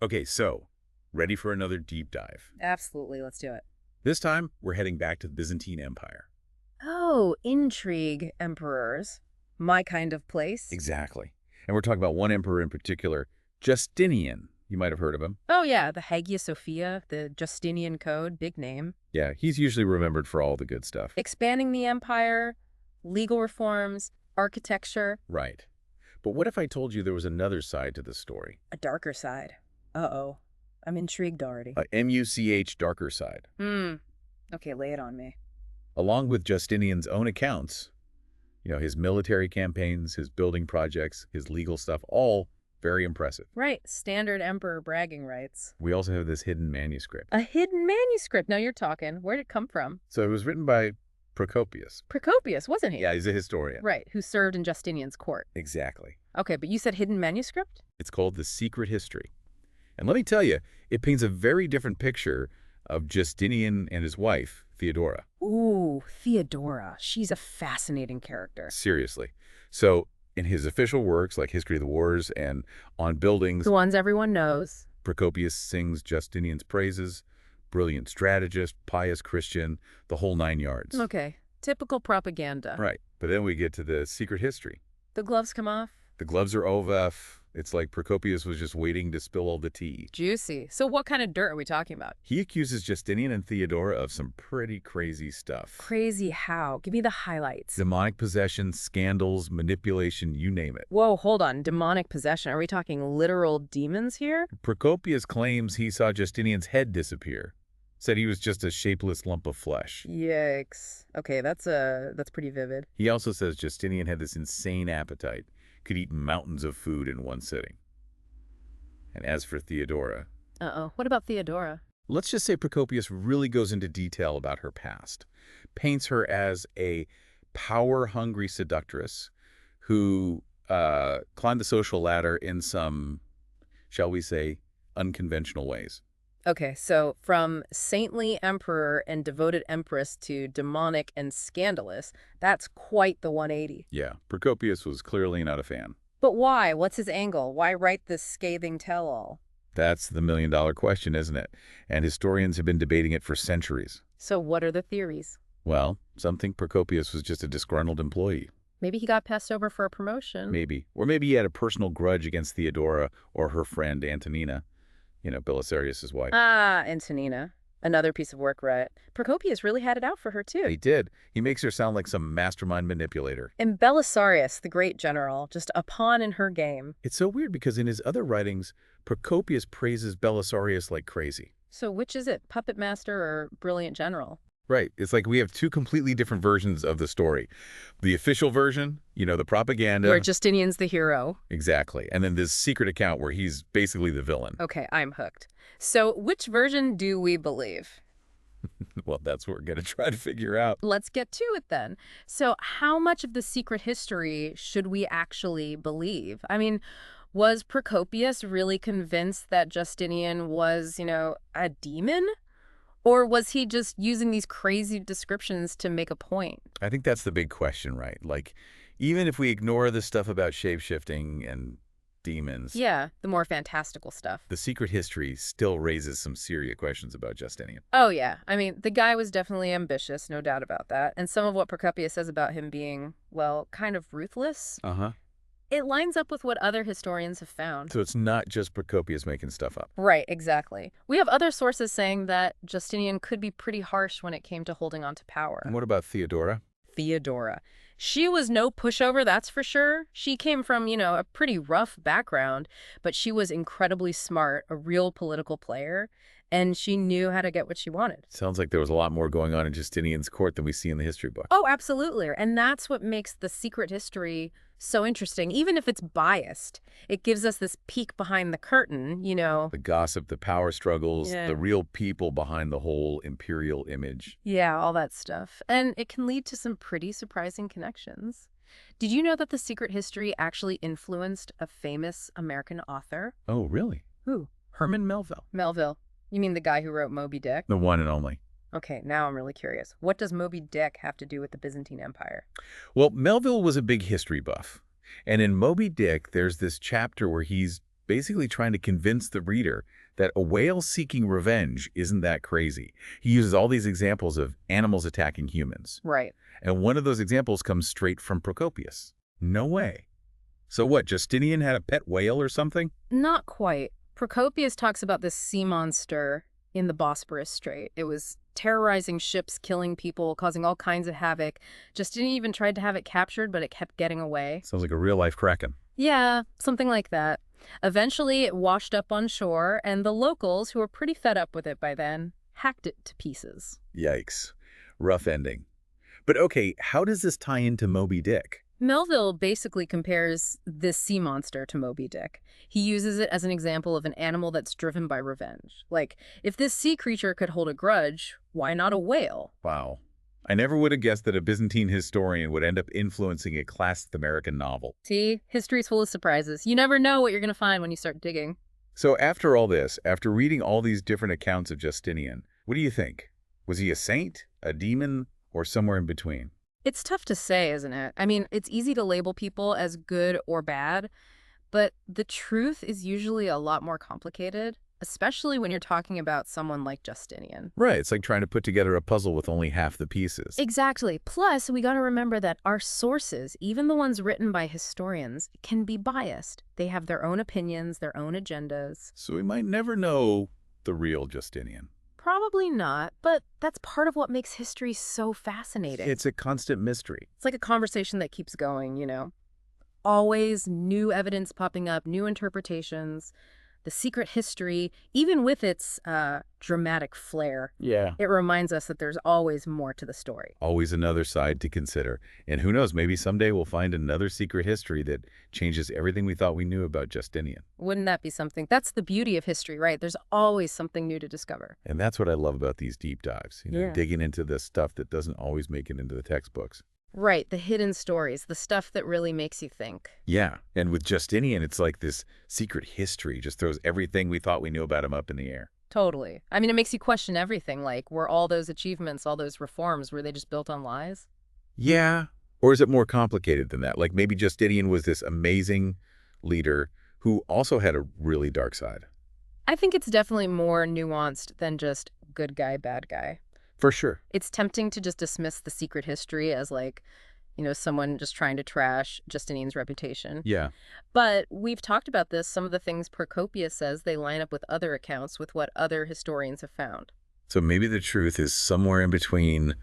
Okay, so, ready for another deep dive. Absolutely, let's do it. This time, we're heading back to the Byzantine Empire. Oh, intrigue, emperors. My kind of place. Exactly. And we're talking about one emperor in particular, Justinian. You might have heard of him. Oh yeah, the Hagia Sophia, the Justinian Code, big name. Yeah, he's usually remembered for all the good stuff. Expanding the empire, legal reforms, architecture, Right. But what if I told you there was another side to the story? a darker side. Uh-oh. I'm intrigued already. A MUCH darker side. Okay, lay it on me. Along with Justinian's own accounts, his military campaigns, his building projects, his legal stuff, all very impressive. Right, standard emperor bragging rights. We also have this hidden manuscript. A hidden manuscript. Now you're talking. Where'd it come from? So it was written by Procopius. Procopius, wasn't he? Yeah, he's a historian. Right, who served in Justinian's court. Exactly. Okay, but you said hidden manuscript? It's called The Secret History. And let me tell you, it paints a very different picture of Justinian and his wife, Theodora. Ooh, Theodora. She's a fascinating character. Seriously. So in his official works like History of the Wars and On Buildings, The ones everyone knows. Procopius sings Justinian's praises, brilliant strategist, pious Christian, the whole 9 yards. Okay, typical propaganda. Right. But then we get to the secret history. The gloves come off. The gloves are off. It's like Procopius was just waiting to spill all the tea. Juicy. So what kind of dirt are we talking about? He accuses Justinian and Theodora of some pretty crazy stuff. Crazy how? Give me the highlights. Demonic possession, scandals, manipulation, you name it. Whoa, hold on. Demonic possession. Are we talking literal demons here? Procopius claims he saw Justinian's head disappear. Said he was just a shapeless lump of flesh. Yikes. Okay, that's pretty vivid. He also says Justinian had this insane appetite, could eat mountains of food in one sitting. And as for Theodora, Uh-oh. What about Theodora? let's just say Procopius really goes into detail about her past, paints her as a power-hungry seductress who climbed the social ladder in some, shall we say, unconventional ways. Okay, so from saintly emperor and devoted empress to demonic and scandalous, that's quite the 180. Yeah, Procopius was clearly not a fan. But why? What's his angle? Why write this scathing tell-all? That's the million-dollar question, isn't it? And historians have been debating it for centuries. So what are the theories? Well, some think Procopius was just a disgruntled employee. Maybe he got passed over for a promotion. Maybe. Or maybe he had a personal grudge against Theodora or her friend Antonina, Belisarius's wife. Ah, Antonina. Another piece of work, right? Procopius really had it out for her, too. He did. He makes her sound like some mastermind manipulator. And Belisarius, the great general, just a pawn in her game. It's so weird because in his other writings, Procopius praises Belisarius like crazy. So which is it, puppet master or brilliant general? Right. It's like we have two completely different versions of the story. The official version, the propaganda. Where Justinian's the hero. Exactly. And then this secret account where he's basically the villain. Okay, I'm hooked. So which version do we believe? Well, that's what we're going to try to figure out. Let's get to it then. So how much of the secret history should we actually believe? I mean, was Procopius really convinced that Justinian was, a demon? Or was he just using these crazy descriptions to make a point? I think that's the big question, right? Like, even if we ignore the stuff about shape-shifting and demons, Yeah, the more fantastical stuff. the secret history still raises some serious questions about Justinian. Oh, yeah. I mean, the guy was definitely ambitious, no doubt about that. And some of what Procopius says about him being, well, kind of ruthless, Uh-huh. it lines up with what other historians have found. So it's not just Procopius making stuff up. Right, exactly. We have other sources saying that Justinian could be pretty harsh when it came to holding on to power. And what about Theodora? Theodora. She was no pushover, that's for sure. She came from, a pretty rough background, but she was incredibly smart, a real political player, and she knew how to get what she wanted. Sounds like there was a lot more going on in Justinian's court than we see in the history book. Oh, absolutely. And that's what makes the secret history so interesting, even if it's biased. It gives us this peek behind the curtain, The gossip, the power struggles, Yeah. the real people behind the whole imperial image. Yeah, all that stuff. And it can lead to some pretty surprising connections. Did you know that the secret history actually influenced a famous American author? Oh, really? Who? Herman Melville. Melville. You mean the guy who wrote Moby Dick? The one and only. Okay, now I'm really curious. What does Moby Dick have to do with the Byzantine Empire? Well, Melville was a big history buff. And in Moby Dick, there's this chapter where he's basically trying to convince the reader that a whale seeking revenge isn't that crazy. He uses all these examples of animals attacking humans. Right. And one of those examples comes straight from Procopius. No way. So what, Justinian had a pet whale or something? Not quite. Procopius talks about this sea monster in the Bosporus Strait. It was terrorizing ships, killing people, causing all kinds of havoc. Justinian even tried to have it captured, but it kept getting away. Sounds like a real-life kraken. Yeah, something like that. Eventually, it washed up on shore, and the locals, who were pretty fed up with it by then, hacked it to pieces. Yikes. Rough ending. But okay, how does this tie into Moby Dick? Melville basically compares this sea monster to Moby Dick. He uses it as an example of an animal that's driven by revenge. Like, if this sea creature could hold a grudge, why not a whale? Wow. I never would have guessed that a Byzantine historian would end up influencing a classic American novel. See, history's full of surprises. You never know what you're going to find when you start digging. So after all this, after reading all these different accounts of Justinian, what do you think? Was he a saint, a demon, or somewhere in between? It's tough to say, isn't it? I mean, it's easy to label people as good or bad, but the truth is usually a lot more complicated, especially when you're talking about someone like Justinian. Right, it's like trying to put together a puzzle with only half the pieces. Exactly. Plus, we got to remember that our sources, even the ones written by historians, can be biased. They have their own opinions, their own agendas. So we might never know the real Justinian. Probably not, but that's part of what makes history so fascinating. It's a constant mystery. It's like a conversation that keeps going, you know? Always new evidence popping up, new interpretations, the secret history, even with its dramatic flair. Yeah. It reminds us that there's always more to the story. Always another side to consider. And who knows, maybe someday we'll find another secret history that changes everything we thought we knew about Justinian. Wouldn't that be something? That's the beauty of history, right? There's always something new to discover. And that's what I love about these deep dives, Yeah. digging into the stuff that doesn't always make it into the textbooks. Right, the hidden stories, the stuff that really makes you think. Yeah, and with Justinian, it's like this secret history just throws everything we thought we knew about him up in the air. Totally. I mean, it makes you question everything, like, were all those achievements, all those reforms, were they just built on lies? Yeah, or is it more complicated than that? Like maybe Justinian was this amazing leader who also had a really dark side. I think it's definitely more nuanced than just good guy, bad guy. For sure. It's tempting to just dismiss the secret history as like, someone just trying to trash Justinian's reputation. Yeah. But we've talked about this. Some of the things Procopius says, they line up with other accounts, with what other historians have found. So maybe the truth is somewhere in between,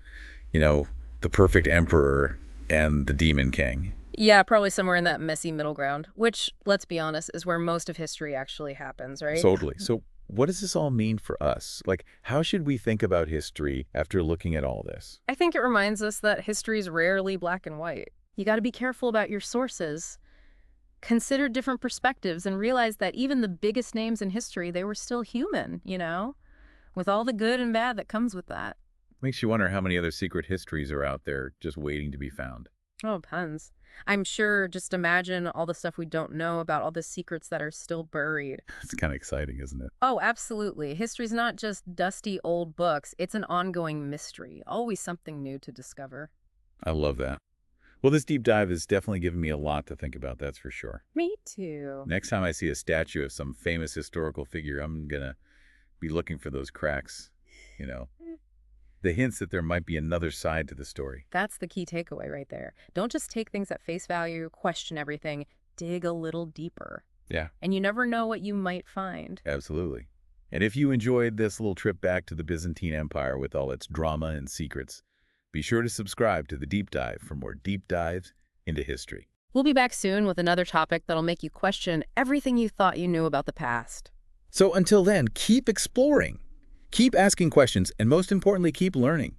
the perfect emperor and the demon king. Yeah, probably somewhere in that messy middle ground, which, let's be honest, is where most of history actually happens, right? Totally. So what does this all mean for us? Like, how should we think about history after looking at all this? I think it reminds us that history is rarely black and white. You got to be careful about your sources. Consider different perspectives and realize that even the biggest names in history, they were still human, with all the good and bad that comes with that. Makes you wonder how many other secret histories are out there just waiting to be found. Oh, tons. I'm sure, just imagine all the stuff we don't know about, all the secrets that are still buried. It's kind of exciting, isn't it? Oh, absolutely. History's not just dusty old books. It's an ongoing mystery. Always something new to discover. I love that. Well, this deep dive has definitely given me a lot to think about, that's for sure. Me too. Next time I see a statue of some famous historical figure, I'm going to be looking for those cracks, the hints that there might be another side to the story. That's the key takeaway right there. Don't just take things at face value, question everything, dig a little deeper. Yeah. And you never know what you might find. Absolutely. And if you enjoyed this little trip back to the Byzantine Empire with all its drama and secrets, be sure to subscribe to The Deep Dive for more deep dives into history. We'll be back soon with another topic that'll make you question everything you thought you knew about the past. So until then, keep exploring. Keep asking questions, and most importantly, keep learning.